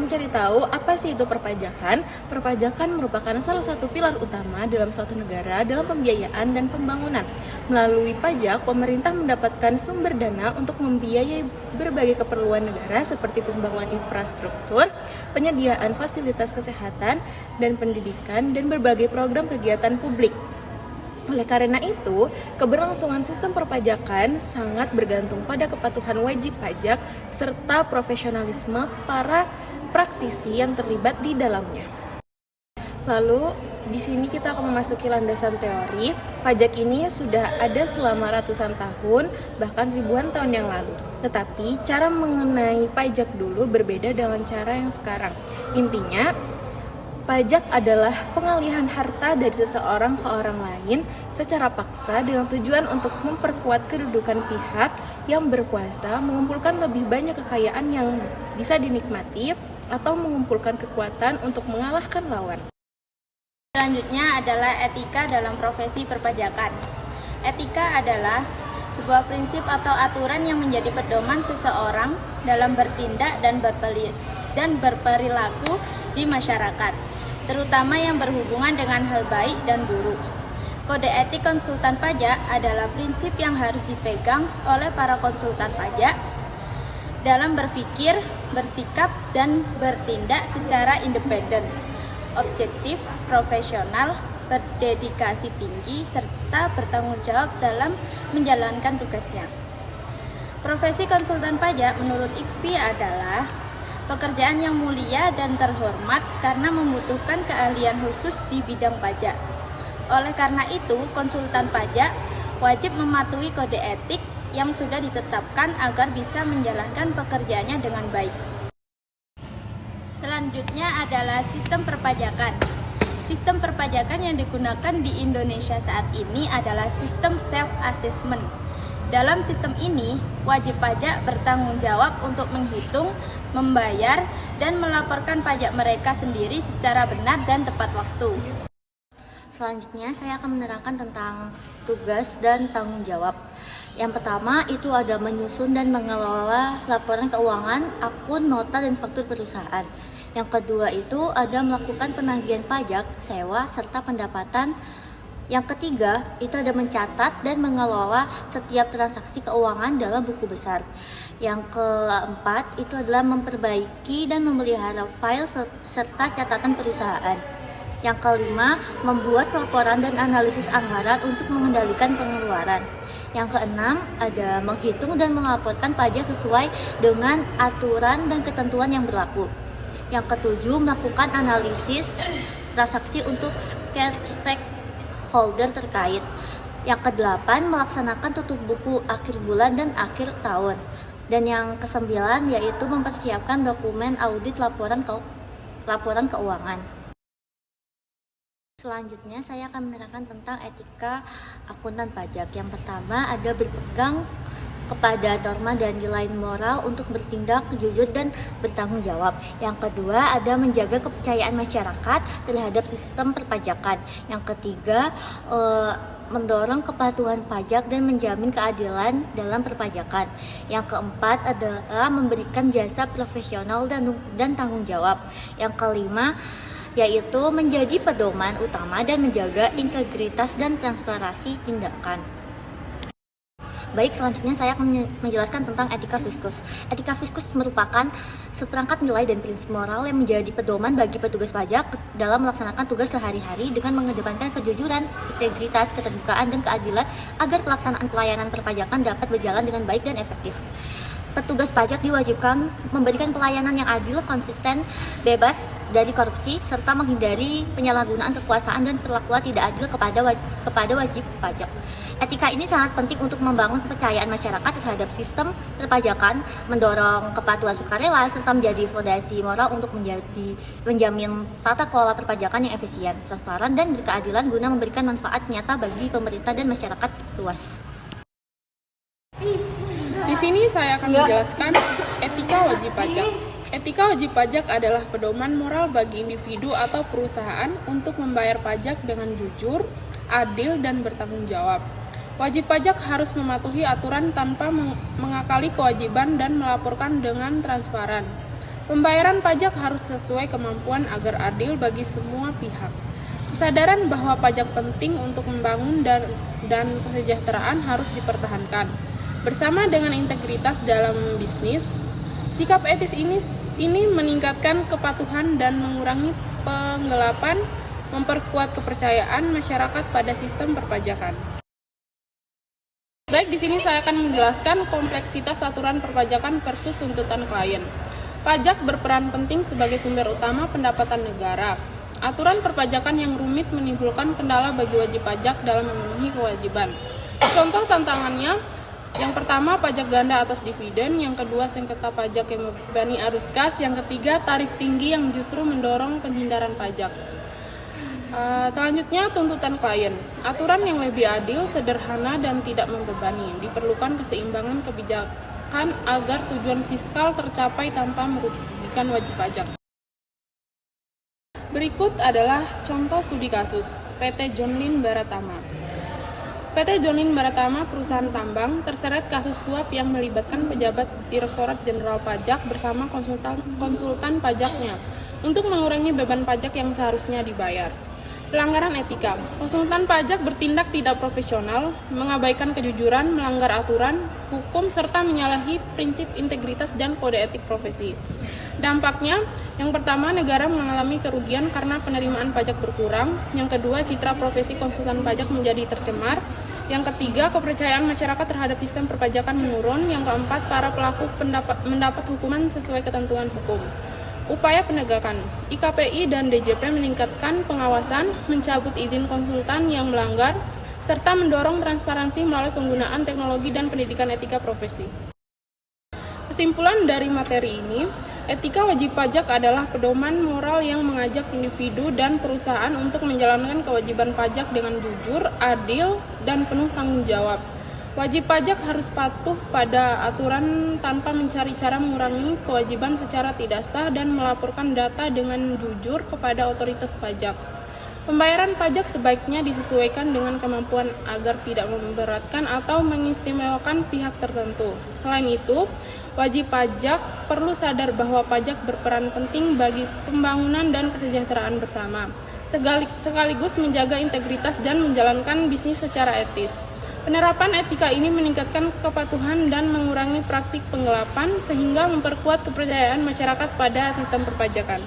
mencari tahu apa sih itu perpajakan. Perpajakan merupakan salah satu pilar utama dalam suatu negara dalam pembiayaan dan pembangunan. Melalui pajak, pemerintah mendapatkan sumber dana untuk membiayai berbagai keperluan negara seperti pembangunan infrastruktur, penyediaan fasilitas kesehatan dan pendidikan, dan berbagai program kegiatan publik. Oleh karena itu, keberlangsungan sistem perpajakan sangat bergantung pada kepatuhan wajib pajak serta profesionalisme para praktisi yang terlibat di dalamnya. Lalu, di sini kita akan memasuki landasan teori. Pajak ini sudah ada selama ratusan tahun, bahkan ribuan tahun yang lalu. Tetapi, cara mengenai pajak dulu berbeda dengan cara yang sekarang. Intinya, pajak adalah pengalihan harta dari seseorang ke orang lain secara paksa dengan tujuan untuk memperkuat kedudukan pihak yang berkuasa, mengumpulkan lebih banyak kekayaan yang bisa dinikmati, atau mengumpulkan kekuatan untuk mengalahkan lawan. Selanjutnya adalah etika dalam profesi perpajakan. Etika adalah sebuah prinsip atau aturan yang menjadi pedoman seseorang dalam bertindak dan berperilaku di masyarakat, terutama yang berhubungan dengan hal baik dan buruk. Kode etik konsultan pajak adalah prinsip yang harus dipegang oleh para konsultan pajak dalam berpikir, bersikap, dan bertindak secara independen, objektif, profesional, berdedikasi tinggi, serta bertanggung jawab dalam menjalankan tugasnya. Profesi konsultan pajak menurut IKPI adalah pekerjaan yang mulia dan terhormat karena membutuhkan keahlian khusus di bidang pajak. Oleh karena itu, konsultan pajak wajib mematuhi kode etik yang sudah ditetapkan agar bisa menjalankan pekerjaannya dengan baik. Selanjutnya adalah sistem perpajakan. Sistem perpajakan yang digunakan di Indonesia saat ini adalah sistem self-assessment. Dalam sistem ini, wajib pajak bertanggung jawab untuk menghitung, membayar, dan melaporkan pajak mereka sendiri secara benar dan tepat waktu. Selanjutnya, saya akan menerangkan tentang tugas dan tanggung jawab. Yang pertama, itu ada menyusun dan mengelola laporan keuangan, akun, nota, dan faktur perusahaan. Yang kedua, itu ada melakukan penagihan pajak, sewa, serta pendapatan. Yang ketiga, itu ada mencatat dan mengelola setiap transaksi keuangan dalam buku besar. Yang keempat, itu adalah memperbaiki dan memelihara file serta catatan perusahaan. Yang kelima, membuat laporan dan analisis anggaran untuk mengendalikan pengeluaran. Yang keenam, ada menghitung dan melaporkan pajak sesuai dengan aturan dan ketentuan yang berlaku. Yang ketujuh, melakukan analisis transaksi untuk stakeholder terkait. Yang kedelapan, melaksanakan tutup buku akhir bulan dan akhir tahun. Dan yang kesembilan, yaitu mempersiapkan dokumen audit laporan keuangan. Selanjutnya, saya akan menerangkan tentang etika akuntan pajak. Yang pertama, ada berpegang kepada norma dan nilai moral untuk bertindak jujur dan bertanggung jawab. Yang kedua, ada menjaga kepercayaan masyarakat terhadap sistem perpajakan. Yang ketiga, mendorong kepatuhan pajak dan menjamin keadilan dalam perpajakan. Yang keempat adalah memberikan jasa profesional dan tanggung jawab. Yang kelima, yaitu menjadi pedoman utama dan menjaga integritas dan transparansi tindakan. Baik, selanjutnya saya akan menjelaskan tentang etika fiskus. Etika fiskus merupakan seperangkat nilai dan prinsip moral yang menjadi pedoman bagi petugas pajak dalam melaksanakan tugas sehari-hari dengan mengedepankan kejujuran, integritas, keterbukaan, dan keadilan agar pelaksanaan pelayanan perpajakan dapat berjalan dengan baik dan efektif. Petugas pajak diwajibkan memberikan pelayanan yang adil, konsisten, bebas dari korupsi, serta menghindari penyalahgunaan kekuasaan dan perlakuan tidak adil kepada wajib pajak. Etika ini sangat penting untuk membangun kepercayaan masyarakat terhadap sistem perpajakan, mendorong kepatuhan sukarela, serta menjadi fondasi moral untuk menjamin tata kelola perpajakan yang efisien, transparan, dan berkeadilan guna memberikan manfaat nyata bagi pemerintah dan masyarakat luas. Di sini saya akan menjelaskan etika wajib pajak. Etika wajib pajak adalah pedoman moral bagi individu atau perusahaan untuk membayar pajak dengan jujur, adil, dan bertanggung jawab. Wajib pajak harus mematuhi aturan tanpa mengakali kewajiban dan melaporkan dengan transparan. Pembayaran pajak harus sesuai kemampuan agar adil bagi semua pihak. Kesadaran bahwa pajak penting untuk membangun dan kesejahteraan harus dipertahankan. Bersama dengan integritas dalam bisnis, sikap etis ini meningkatkan kepatuhan dan mengurangi penggelapan, memperkuat kepercayaan masyarakat pada sistem perpajakan. Baik, di sini saya akan menjelaskan kompleksitas aturan perpajakan versus tuntutan klien. Pajak berperan penting sebagai sumber utama pendapatan negara. Aturan perpajakan yang rumit menimbulkan kendala bagi wajib pajak dalam memenuhi kewajiban. Contoh tantangannya, yang pertama pajak ganda atas dividen, yang kedua sengketa pajak yang membebani arus kas, yang ketiga tarif tinggi yang justru mendorong penghindaran pajak. Selanjutnya tuntutan klien. Aturan yang lebih adil, sederhana, dan tidak membebani. Diperlukan keseimbangan kebijakan agar tujuan fiskal tercapai tanpa merugikan wajib pajak. Berikut adalah contoh studi kasus PT John Lynn Baratama. PT John Lynn Baratama, perusahaan tambang, terseret kasus suap yang melibatkan pejabat Direktorat Jenderal Pajak bersama konsultan pajaknya untuk mengurangi beban pajak yang seharusnya dibayar. Pelanggaran etika. Konsultan pajak bertindak tidak profesional, mengabaikan kejujuran, melanggar aturan, hukum, serta menyalahi prinsip integritas dan kode etik profesi. Dampaknya, yang pertama, negara mengalami kerugian karena penerimaan pajak berkurang. Yang kedua, citra profesi konsultan pajak menjadi tercemar. Yang ketiga, kepercayaan masyarakat terhadap sistem perpajakan menurun. Yang keempat, para pelaku mendapat hukuman sesuai ketentuan hukum. Upaya penegakan. IKPI dan DJP meningkatkan pengawasan, mencabut izin konsultan yang melanggar, serta mendorong transparansi melalui penggunaan teknologi dan pendidikan etika profesi. Kesimpulan dari materi ini, etika wajib pajak adalah pedoman moral yang mengajak individu dan perusahaan untuk menjalankan kewajiban pajak dengan jujur, adil, dan penuh tanggung jawab. Wajib pajak harus patuh pada aturan tanpa mencari cara mengurangi kewajiban secara tidak sah dan melaporkan data dengan jujur kepada otoritas pajak. Pembayaran pajak sebaiknya disesuaikan dengan kemampuan agar tidak memberatkan atau mengistimewakan pihak tertentu. Selain itu, wajib pajak perlu sadar bahwa pajak berperan penting bagi pembangunan dan kesejahteraan bersama, sekaligus menjaga integritas dan menjalankan bisnis secara etis. Penerapan etika ini meningkatkan kepatuhan dan mengurangi praktik penggelapan sehingga memperkuat kepercayaan masyarakat pada sistem perpajakan.